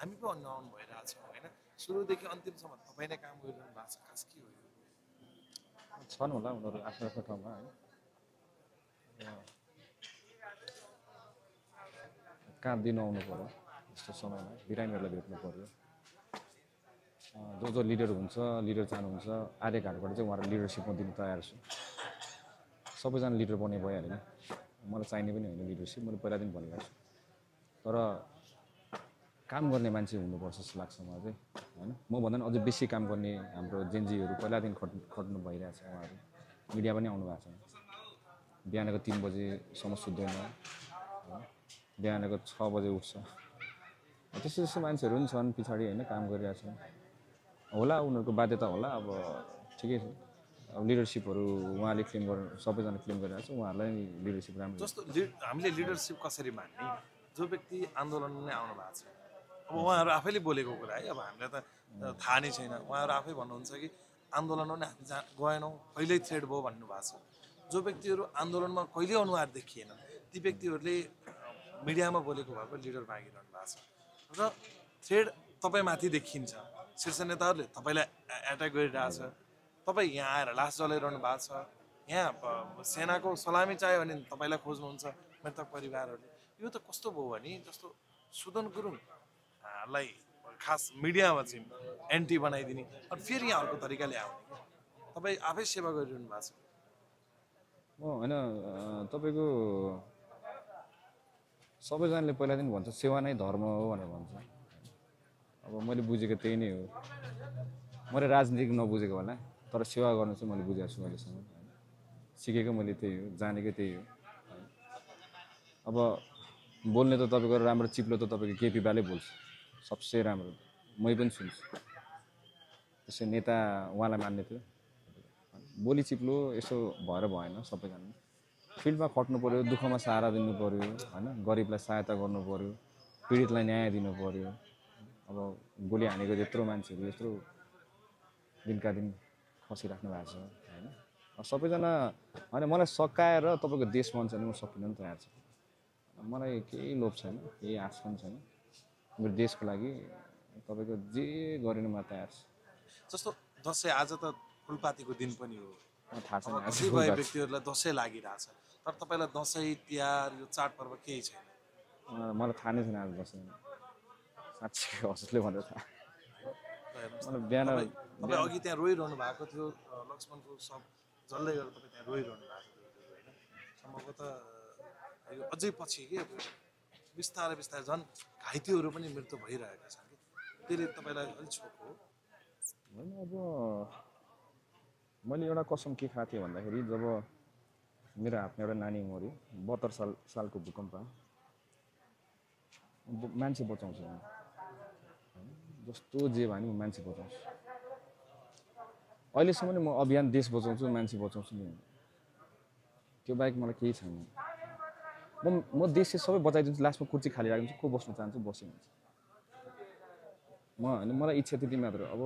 हामी पो अनआउन भइरहेको छौँ होइन सुरुदेखि अन्तिमसम्म तपाईँ नै काम गरिरहनु भएको छ खास के हो यो छन् होला उनीहरू आफ्नो आफ्नो ठाउँमा होइन कहाँ दिन आउनु पऱ्यो यस्तो समयमा बिरामीहरूलाई भेट्नु पऱ्यो जो लिडर हुन्छ लिडर चाहनुहुन्छ आर्यघाटबाट चाहिँ उहाँहरू लिडरसिपमा दिनु तयार छु सबैजना लिडर बन्ने भइहाल्यो नि मलाई चाहिने पनि होइन लिडरसिप मैले पहिलादेखि भनेको छु तर काम गर्ने मान्छे हुनुपर्छ जस्तो लाग्छ मलाई चाहिँ होइन मभन्दा पनि अझै बेसी काम गर्ने हाम्रो जेनजीहरू पहिलादेखि खट्नु भइरहेछ उहाँहरू मिडिया पनि आउनु भएको छ बिहानको 3 बजेसम्म सुत्दैन बिहानको 6 बजे उठ्छ त्यस्तो त्यस्तो मान्छेहरू पनि छन् पछाडि होइन काम गरिरहेछन् होला उनीहरूको बाध्यता होला अब ठिकै छ अब लिडरसिपहरू उहाँले क्लेम गर्नु सबैजना क्लेम गरिरहेको छ उहाँहरूलाई लिडरसिप राम्रो जस्तो हामीले लिडरसिप कसरी मान्ने जो व्यक्ति आन्दोलनमा नै आउनु भएको छ अब उहाँहरू आफैले बोलेको कुरा है अब हामीलाई त थाहा नै छैन उहाँहरू आफै भन्नुहुन्छ कि आन्दोलनमा नै हामी गएनौँ पहिल्यै थ्रेड भयो भन्नुभएको छ जो व्यक्तिहरू आन्दोलनमा कहिल्यै अनुहार देखिएन ती व्यक्तिहरूले मिडियामा बोलेको भएको लिडर मागिरहनु भएको छ र थ्रेड तपाईँमाथि देखिन्छ शीर्ष नेताहरूले तपाईँलाई एट्याक गरिरहेछ तपाईँ यहाँ आएर लास जलाइरहनु भएको छ यहाँ सेनाको सलामी चाहियो भने तपाईँलाई खोज्नुहुन्छ मृतक परिवारहरूले यो त कस्तो भयो भने जस्तो सुदन गुरुङलाई खास मिडियामा चाहिँ एन्टी बनाइदिने अनि फेरि यहाँ अर्को तरिकाले आउने तपाईँ आफै सेवा गरिरहनु भएको छ होइन तपाईँको सबैजनाले पहिलादेखि भन्छ सेवा नै धर्म हो भनेर भन्छ अब मैले बुझेको त्यही नै हो मैले राजनीतिक नबुझेको होला तर सेवा गर्नु चाहिँ मैले बुझेको छु अहिलेसम्म सिकेको मैले त्यही हो जानेको त्यही हो अब बोल्ने त तपाईँको राम्रो चिप्लो त तपाईँको केपी बाले बोल्छ सबसे राम्रो मै पनि सुन्छु त्यसै नेता उहाँलाई मान्ने थियो बोली चिप्लो यसो भएर भएन सबैजना फिल्डमा खट्नु पऱ्यो दुःखमा सहारा दिनु पऱ्यो होइन गरिबलाई सहायता गर्नु पऱ्यो पीडितलाई न्याय दिनु पऱ्यो अब गोली हानेको त्यत्रो मान्छेहरू यत्रो दिनका दिन खसिराख्नु भएको छ होइन सबैजना होइन मलाई सकाएर तपाईँको देश बन्छ भने म सकिन नि तयार छ मलाई केही लोभ छैन केही आश पनि छैन मेरो देशको लागि तपाईँको जे गरिनु म तयार छु जस्तो दसैँ आज त फुलपातीको दिन पनि हो थाहा छैन कतिपय व्यक्तिहरूलाई दसैँ लागिरहेछ तर तपाईँलाई दसैँ तिहार यो चाडपर्व केही छैन मलाई थाहा नै छैन आज दसैँ साँच्चै हजुरले भनेर थाहा मलाई बिहान तपाईँ अघि त्यहाँ रोइरहनु भएको थियो लक्ष्मणको सब जसले गर्दा तपाईँ त्यहाँ रोइरहनु भएको थियो होइन सम्भवतः यो अझै पछि के बिस्तारै बिस्तारै झन् घाइतेहरू पनि मृत्यु भइरहेका छन् कि त्यसले तपाईँलाई अलिक छोक हो होइन अब मैले एउटा कसम के खाएको थिएँ भन्दाखेरि जब मेरो हातमा एउटा नानी मऱ्यो 72 सालको भूकम्प मान्छे बचाउँछु जस्तो जे भयो नि म मान्छे बचाउँछु अहिलेसम्म नि म अभियान देश बचाउँछु मान्छे बचाउँछु नि त्यो बाहेक मलाई केही छैन म देश सबै बचाइदिन्छु लास्टमा कुर्ची खाली राखिदिन्छु को बस्न चाहन्छु बस्यो हुन्छ म होइन मलाई इच्छा त्यति मात्र अब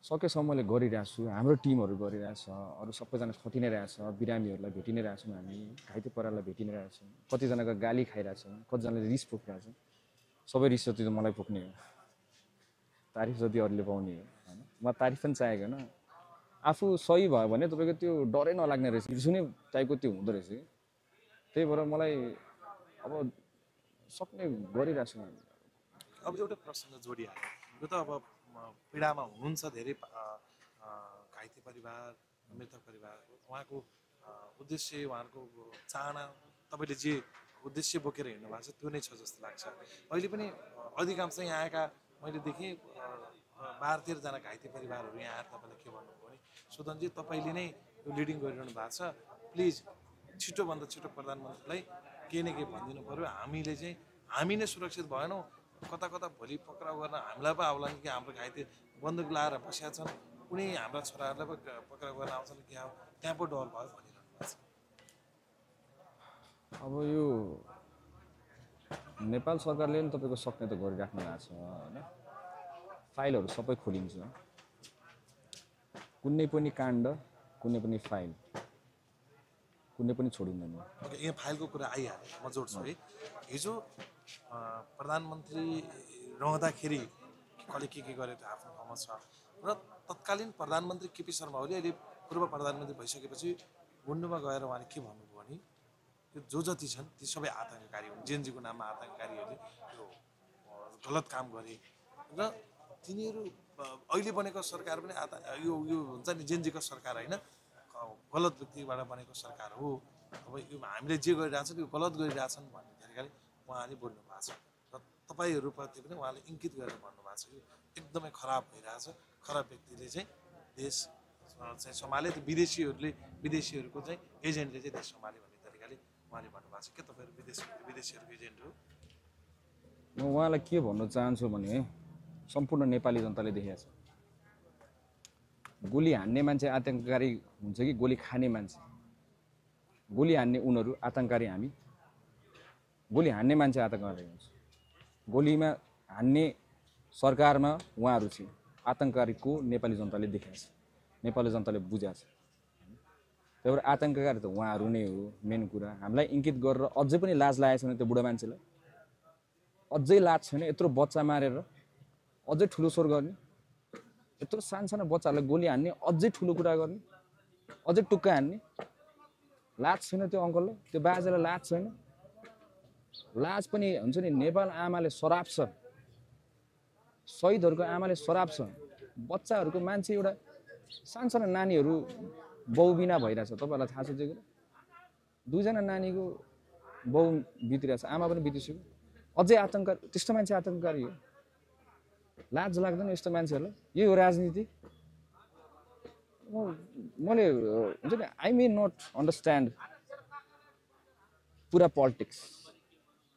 सकेसम्म मैले गरिरहेको छु हाम्रो टिमहरू गरिरहेछ अरू सबैजना खटि नै रहेछ बिरामीहरूलाई भेटि नै रहेछौँ हामी घाइते परिवारलाई भेटि नै रहेछौँ कतिजनाको गाली खाइरहेछौँ कतिजनाले रिस पोखिरहेछौँ सबै रिस जति त मलाई पोख्ने हो तारिफ जति अरूले पाउने हो होइन म तारिफ पनि चाहेको होइन आफू सही भयो भने तपाईँको त्यो डरै नलाग्ने रहेछ रिसाउने टाइपको त्यो हुँदो रहेछ त्यही भएर मलाई अब सक्ने गरिरहेको छु अब एउटा प्रश्न जोडिहाल्यो यो त अब पीडामा हुनुहुन्छ धेरै घाइते परिवार मृतक परिवार उहाँको उद्देश्य उहाँहरूको चाहना तपाईँले जे उद्देश्य बोकेर हिँड्नु भएको छ त्यो नै छ जस्तो लाग्छ अहिले पनि अधिकांश यहाँ आएका मैले देखेँ 12-13जना घाइते परिवारहरू यहाँ आएर तपाईँलाई के भन्नुभयो भने सुदनजी तपाईँले नै यो लिडिङ गरिरहनु भएको छ प्लिज छिटोभन्दा छिटो प्रधानमन्त्रीलाई केही न केही भनिदिनु पऱ्यो हामीले चाहिँ हामी नै सुरक्षित भएनौँ कता कता भोलि पक्राउ गर्न हामीलाई पो आउला कि हाम्रो घाइते बन्दुक लाएर बसेका छन् कुनै हाम्रा छोराहरूलाई पो पक्राउ गर्न आउँछन् कि त्यहाँ पो डर भयो भनिरहनु भएको छ अब यो नेपाल सरकारले पनि तपाईँको सक्ने त गरिराख्नु भएको छ होइन फाइलहरू सबै खोलिन्छ कुनै पनि काण्ड कुनै पनि फाइल कुनै पनि छोडिँदैन यहाँ फाइलको कुरा आइहाल्यो म जोड्छु है हिजो प्रधानमन्त्री रहँदाखेरि कसले के गर्यो त्यो आफ्नो ठाउँमा छ र तत्कालीन प्रधानमन्त्री केपी शर्मा ओली अहिले पूर्व प्रधानमन्त्री भइसकेपछि गुन्डुमा गएर उहाँले के भन्नुभयो भने यो जो जति छन् ती सबै आतङ्ककारी हुन् जेएनजीको नाममा आतङ्ककारीहरूले यो गलत काम गरे र तिनीहरू अहिले बनेको सरकार पनि यो हुन्छ नि जेएनजीको सरकार होइन गलत व्यक्तिबाट बनेको सरकार हो अब यो हामीले जे गरिरहेछौँ यो गलत गरिरहेछन् भन्ने तरिकाले उहाँले बोल्नु भएको छ र तपाईँहरूप्रति पनि उहाँले इङ्गित गरेर भन्नुभएको छ यो एकदमै खराब भइरहेछ खराब व्यक्तिले चाहिँ देश चाहिँ सम्हाले त्यो विदेशीहरूको चाहिँ एजेन्टले चाहिँ देश सम्हाले भन्ने तरिकाले उहाँले भन्नुभएको छ के तपाईँहरू विदेशीहरूको एजेन्ट हो म उहाँलाई के भन्न चाहन्छु भने सम्पूर्ण नेपाली जनताले देखेको छ गोली हान्ने मान्छे आतङ्ककारी हुन्छ कि गोली खाने मान्छे गोली हान्ने उनीहरू आतङ्ककारी हामी गोली हान्ने मान्छे आतङ्ककारी हुन्छ गोलीमा हान्ने सरकारमा उहाँहरू चाहिँ आतङ्ककारीको नेपाली जनताले देखेको छ नेपाली जनताले बुझाएको छ त्यही भएर आतङ्ककारी त उहाँहरू नै हो मेन कुरा हामीलाई इङ्कित गरेर अझै पनि लाज लागेको छैन त्यो बुढा मान्छेलाई अझै लाज छैन यत्रो बच्चा मारेर अझै ठुलो स्वर गर्ने यत्रो सानो बच्चाहरूलाई गोली हान्ने अझै ठुलो कुरा गर्ने अझै टुक्का हान्ने लाज छैन त्यो अङ्कललाई त्यो बाजेलाई लाज छैन लाज पनि हुन्छ नि नेपाल आमाले सराप छ शहीदहरूको आमाले सराप छ बच्चाहरूको मान्छे एउटा सानो नानीहरू बाउ बिना भइरहेछ तपाईँहरूलाई थाहा छ त्यो कुरा दुईजना नानीको बाउ बितिरहेछ आमा पनि बितिसक्यो अझै आतङ्ककारी त्यस्तो मान्छे आतङ्ककारी हो लाज लाग्दैन यस्तो मान्छेहरूलाई यही हो राजनीति मैले हुन्छ नि आई मे नट अन्डरस्ट्यान्ड पुरा पोलिटिक्स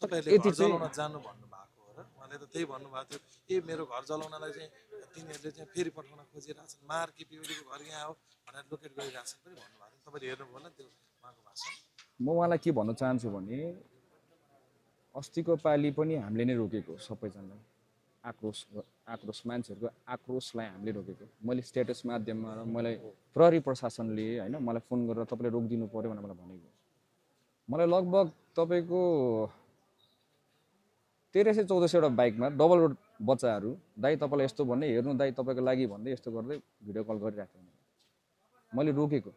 तपाईँहरूले घर जलाउन जानु भन्नुभएको हो र उहाँले त त्यही भन्नुभएको थियो मेरो घर जलाउनलाई चाहिँ तिनीहरूले चाहिँ फेरि पठाउन खोजिरहेछन् मार कि पिउलीको घर यहाँ हो भनेर लोकेट गरिरहेछन् पनि भन्नुभएको थियो तपाईँले हेर्नुभयो होला त्यो उहाँको भाषण म उहाँलाई के भन्न चाहन्छु भने अस्तिको पालि पनि हामीले नै रोकेको सबैजनालाई आक्रोश मान्छेहरूको आक्रोशलाई हामीले रोकेको मैले स्ट्याटस माध्यममा मलाई प्रहरी प्रशासनले होइन मलाई फोन गरेर तपाईँले रोकिदिनु पऱ्यो भनेर मलाई भनेको मलाई लगभग तपाईँको 1300-1400 बाइकमा डबल रोड बच्चाहरू दाइ तपाईँलाई यस्तो भन्ने हेर्नु दाइ तपाईँको लागि भन्दै यस्तो गर्दै भिडियो कल गरिरहेको थिएँ मैले रोकेको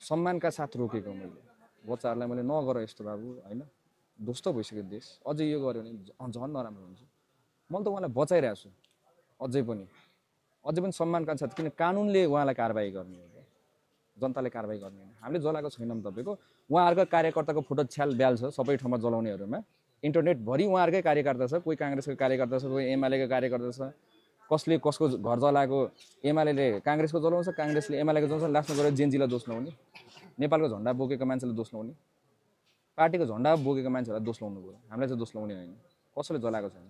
सम्मानका साथ रोकेको मैले बच्चाहरूलाई मैले नगर यस्तो बाबु होइन ध्वस्त भइसक्यो देश अझै यो गऱ्यो भने झन् नराम्रो हुन्छ मैले त उहाँलाई बचाइरहेको छु अझै पनि सम्मानका साथ किन कानुनले उहाँलाई कारबाही गर्ने हो जनताले कारबाही गर्ने होइन हामीले जलाएको छैनौँ तपाईँको उहाँहरूको कार्यकर्ताको फोटो छ्याल ब्याल छ सबै ठाउँमा जलाउनेहरूमा इन्टरनेटभरि उहाँहरूकै कार्यकर्ता छ कोही काङ्ग्रेसको कार्यकर्ता छ कोही एमालेको कार्यकर्ता छ कसले कसको घर जलाएको एमाले काङ्ग्रेसको जलाउँछ काङ्ग्रेसले एमालेको जलाउँछ लास्टमा गएर जेएनजीलाई दोष लाउने नेपालको झन्डा बोकेको मान्छेलाई दोष लाउने पार्टीको झन्डा बोकेको मान्छेहरूलाई दोष लाउनु पऱ्यो हामीलाई चाहिँ दोष लाउने होइन कसैले जलाएको छैन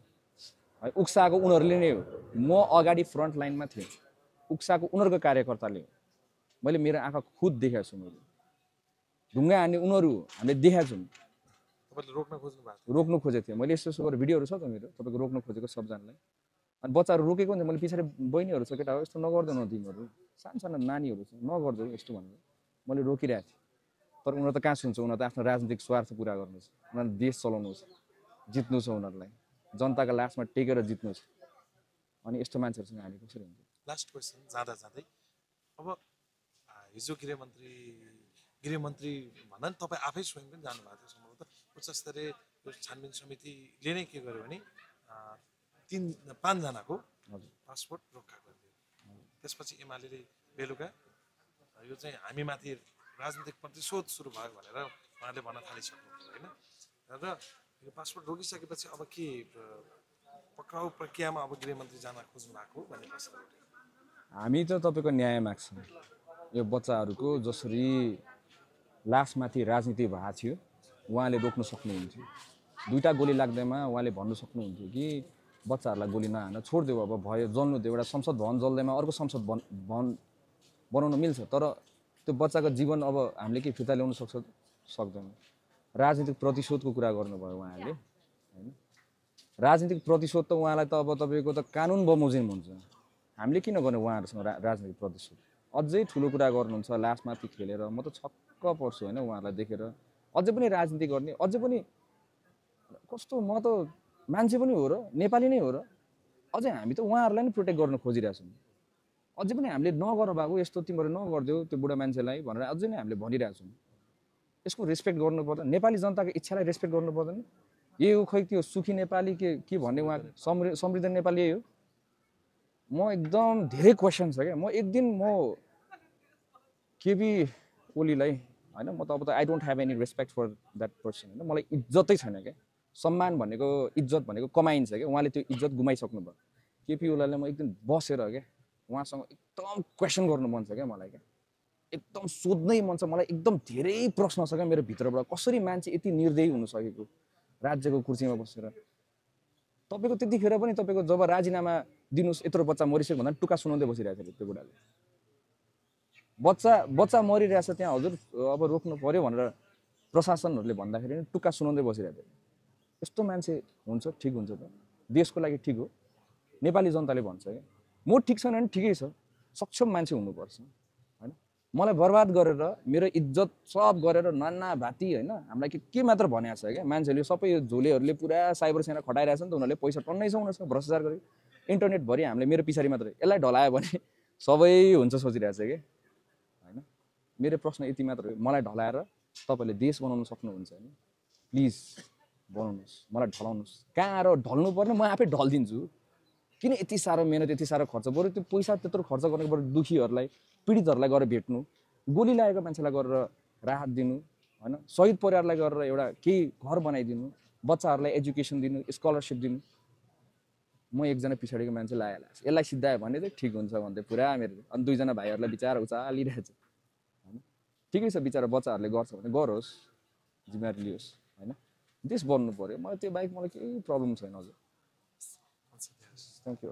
है उक्साएको उनीहरूले नै हो म अगाडि फ्रन्ट लाइनमा थिएँ उक्साएको उनीहरूको कार्यकर्ताले हो मैले मेरो आँखा खुद देखाएको छु मैले ढुङ्गा हान्ने उनीहरू हामीले देखाएको छौँ रोक्नु खोजेको थिएँ मैले यस्तो गरेर भिडियोहरू छ त मेरो तपाईँको रोक्नु खोजेको सबजनालाई अनि बच्चाहरू रोकेको हुन्छ मैले पछाडि बहिनीहरू छ केटा हो यस्तो नगर्दैन तिमीहरू सानो नानीहरू छ नगर्दैन यस्तो भनेर मैले रोकिरहेको थिएँ तर उनीहरू त कहाँ सुन्छ उनीहरू त आफ्नो राजनीतिक स्वार्थ पुरा गर्नु छ उनीहरूले देश चलाउनु छ जित्नु छ उनीहरूलाई जनताको लास्टमा टेकेर जित्नु छ अनि यस्तो मान्छेहरूसँग हामी कसरी हुन्छ लास्ट क्वेसन जाँदै अब हिजो गृहमन्त्री भन्दा नि तपाईँ आफै स्वयं पनि जानुभएको थियो सम्भवतः उच्च स्तरीय छानबिन समितिले नै के गर्यो भने 5जनाको पासपोर्ट रोक्का गरिदियो त्यसपछि एमाले बेलुका यो चाहिँ हामीमाथि राजनीतिक प्रतिशोध सुरु भयो भनेर उहाँले भन्न थालिसक्नुभयो होइन र यो पासपोर्ट रोकिसकेपछि अब के पक्राउ प्रक्रियामा अब गृहमन्त्री जान खोज्नु भएको भन्ने प्रश्न हामी त तपाईँको न्याय माग्छौँ यो बच्चाहरूको जसरी लासमाथि राजनीति भएको थियो उहाँले रोक्न सक्नुहुन्थ्यो 2टा गोली लाग्दैमा उहाँले भन्नु सक्नुहुन्थ्यो कि बच्चाहरूलाई गोली नहान छोडिदेऊ अब भयो जल्नु दियो एउटा संसद भवन जल्दैमा अर्को संसद भवन बनाउन मिल्छ तर त्यो बच्चाको जीवन अब हामीले के फिर्ता ल्याउन सक्दैन राजनीतिक प्रतिशोधको कुरा गर्नुभयो उहाँहरूले होइन राजनीतिक प्रतिशोध त उहाँलाई त अब तपाईँको त कानुन बमोजिम हुन्छ हामीले किन गर्ने उहाँहरूसँग राजनीतिक प्रतिशोध अझै ठुलो कुरा गर्नुहुन्छ लासमाथि खेलेर म त छक्क पर्छु होइन उहाँहरूलाई देखेर अझै पनि राजनीति गर्ने अझै पनि कस्तो म त मान्छे पनि हो र नेपाली नै हो र अझै हामी त उहाँहरूलाई नै प्रोटेक्ट गर्न खोजिरहेछौँ अझै पनि हामीले नगर बाबु यस्तो तिमीहरू नगरिदेऊ त्यो बुढा मान्छेलाई भनेर अझै नै हामीले भनिरहेछौँ यसको रेस्पेक्ट गर्नु पर्दैन नेपाली जनताको इच्छालाई रेस्पेक्ट गर्नु पर्दैन यही हो खै त्यो सुखी नेपाली के भन्ने उहाँ समृद्ध नेपाली यही हो म एकदम धेरै क्वेसन छ क्या म एक दिन म केपी ओलीलाई होइन म त अब त I don't have any respect for that person होइन मलाई इज्जतै छैन क्या सम्मान भनेको इज्जत भनेको कमाइन्छ क्या उहाँले त्यो इज्जत गुमाइसक्नु भयो केपी ओलीलाई म एक दिन बसेर क्या उहाँसँग एकदम क्वेसन गर्नु मन छ क्या मलाई क्या एकदम सोध्नै मन छ मलाई एकदम धेरै प्रश्न छ क्या मेरो भित्रबाट कसरी मान्छे यति निर्दयी हुन सकेको राज्यको कुर्सीमा बसेर तपाईँको त्यतिखेर पनि तपाईँको जब राजीनामा दिनुहोस् यत्रो बच्चा मरिसक्यो भन्दा टुक्का सुनाउँदै बसिरहेको थियो त्यो बुढाले बच्चा मरिरहेछ त्यहाँ हजुर अब रोक्नु पर्यो भनेर प्रशासनहरूले भन्दाखेरि टुक्का सुनाउँदै बसिरहेको थियो यस्तो मान्छे हुन्छ ठिक हुन्छ त देशको लागि ठिक हो नेपाली जनताले भन्छ क्या म ठिक छैन भने ठिकै छ सक्षम मान्छे हुनुपर्छ होइन मलाई बर्बाद गरेर मेरो इज्जत सब गरेर नाना भाती होइन हामीलाई के मात्र भनेको छ क्या मान्छेहरूले सबै यो झोलेहरूले पुरा साइबर सेना खटाइरहेछ नि त उनीहरूले पैसा टन्नै छ उनीहरूसँग भ्रष्टाचार गरे इन्टरनेटभरि हामीले मेरो पछाडि मात्रै यसलाई ढलायो भने सबै हुन्छ सोचिरहेको छ कि होइन मेरो प्रश्न यति मात्र हो मलाई ढलाएर तपाईँले देश बनाउन सक्नुहुन्छ होइन प्लिज बनाउनुहोस् मलाई ढलाउनुहोस् कहाँ आएर ढल्नु पर्ने म आफै ढलिदिन्छु किन यति साह्रो मेहनत यति साह्रो खर्च बरु त्यो पैसा त्यत्रो खर्च गर्नु बरु दुखीहरूलाई पीडितहरूलाई गएर भेट्नु गोली लागेको मान्छेलाई गरेर राहत दिनु होइन शहीद परिवारलाई गरेर एउटा केही घर बनाइदिनु बच्चाहरूलाई एजुकेसन दिनु स्कलरसिप दिनु म एकजना पछाडिको मान्छे लाएला यसलाई सिद्धायो भने चाहिँ ठिक हुन्छ भन्दै पुरा मेरो अनि दुईजना भाइहरूलाई बिचारा उचालिरहेछ होइन ठिकै छ बिचारा बच्चाहरूले गर्छ भने गरोस् जिम्मेवारी लियोस् होइन देश बन्नु पर्यो मलाई त्यो बाहेक मलाई केही प्रब्लम छैन हजुर थ्याङ्क यू